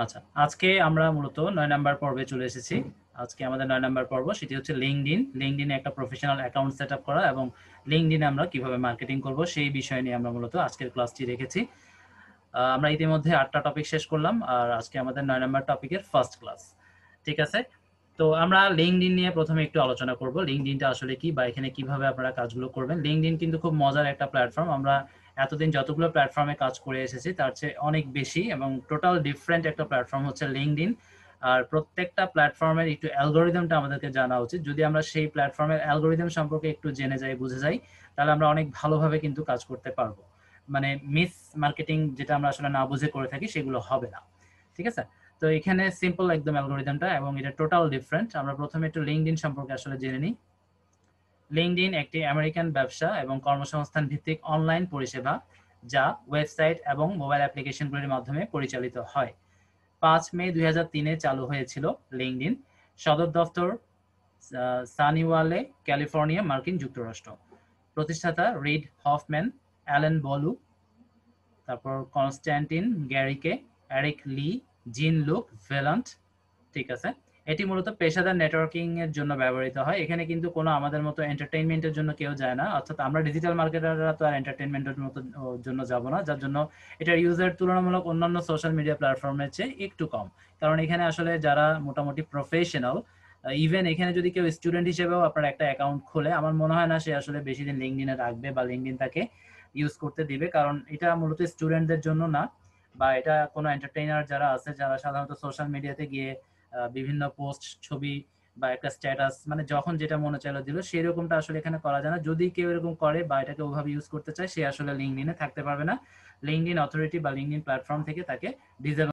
আচ্ছা, আজকে আমরা মূলত ৯ নাম্বার পর্বে চলে এসেছি। আজকে আমাদের ৯ নাম্বার পর্ব, সেটি হচ্ছে লিঙ্কডইন। লিঙ্কডইনে একটা প্রফেশনাল অ্যাকাউন্ট সেটআপ করা এবং লিঙ্কডইনে আমরা কিভাবে মার্কেটিং করব সেই বিষয় নিয়ে আমরা মূলত আজকের ক্লাসটি রেখেছি। আমরা ইতিমধ্যে ৮টা টপিক শেষ করলাম আর আজকে আমাদের ৯ নাম্বার টপিকের ফার্স্ট ক্লাস। ঠিক আছে? তো আমরা লিঙ্কডইন নিয়ে প্রথমে একটু আলোচনা করব। লিঙ্কডইনটা আসলে কি বা এখানে কিভাবে আপনারা কাজগুলো করবেন। লিঙ্কডইন কিন্তু খুব মজার একটা প্ল্যাটফর্ম। আমরা এতদিন যতগুলো প্ল্যাটফর্মে কাজ করে এসেছি তার চেয়ে অনেক বেশি এবং টোটাল ডিফারেন্ট একটা প্ল্যাটফর্ম হচ্ছে লিঙ্কডইন। আর প্রত্যেকটা প্ল্যাটফর্মের একটু অ্যালগরিদমটা আমাদেরকে জানা উচিত। যদি আমরা সেই প্ল্যাটফর্মের অ্যালগরিদম সম্পর্কে একটু জেনে যাই, বুঝে যাই, তাহলে আমরা অনেক ভালোভাবে কিন্তু কাজ করতে পারবো। মানে মিস মার্কেটিং যেটা আমরা আসলে না বুঝে করে থাকি সেগুলো হবে না। ঠিক আছে? তো এখানে সিম্পল একদম অ্যালগরিদমটা এবং এটা টোটাল ডিফারেন্ট। আমরা প্রথমে একটু লিঙ্কডইন সম্পর্কে আসলে জেনে নিই। লিঙ্কডইন একটি আমেরিকান ব্যবসা এবং কর্মসংস্থান ভিত্তিক অনলাইন পরিষেবা যা ওয়েবসাইট এবং মোবাইল অ্যাপ্লিকেশনগুলির মাধ্যমে পরিচালিত হয়। ৫ মে ২০০৩-এ চালু হয়েছিল লিঙ্কডইন। সদর দফতর সানিওয়ালে, ক্যালিফোর্নিয়া, মার্কিন যুক্তরাষ্ট্র। প্রতিষ্ঠাতা রিড হফম্যান, অ্যালেন বলু, তারপর কনস্ট্যান্টিন গ্যারিকে, এরিক লি, জিন লুক ভেলান্ট। ঠিক আছে? এটি মূলত পেশাদার নেটওয়ার্কিং এর জন্য ব্যবহৃত হয়। এখানে কিন্তু কোনো আমাদের মতো এন্টারটেইনমেন্টের জন্য কেউ যায় না। অর্থাৎ আমরা ডিজিটাল মার্কেটাররা তো আর এন্টারটেইনমেন্টের মতো জন্য যাব না। যার জন্য এটার ইউজার তুলনামূলক অন্যান্য সোশ্যাল মিডিয়া প্ল্যাটফর্মের চেয়ে একটু কম। কারণ এখানে আসলে যারা মোটামুটি প্রফেশনাল, ইভেন এখানে যদি কেউ স্টুডেন্ট হিসেবেও আপনার একটা অ্যাকাউন্ট খোলে, আমার মনে হয় না সে আসলে বেশি দিন লিঙ্কডইনে রাখবে বা লিঙ্কডইন তাকে ইউজ করতে দিবে। কারণ এটা মূলত স্টুডেন্টদের জন্য না, বা এটা কোনো এন্টারটেইনার যারা আছে, যারা সাধারণত সোশ্যাল মিডিয়াতে গিয়ে বিভিন্ন পোস্ট, ছবি বা একটা স্ট্যাটাস মানে যখন যেটা মনে চাইলো দিল, সেরকমটা আসলে এখানে করা যায় না। যদি কেউ এরকম করে বা এটাকে ওভাবে ইউজ করতে চায়, সে আসলে লিঙ্কডইনে থাকতে পারবে না। লিঙ্কডইন অথরিটি বা লিঙ্কডইন প্ল্যাটফর্ম থেকে তাকে ডিসেবল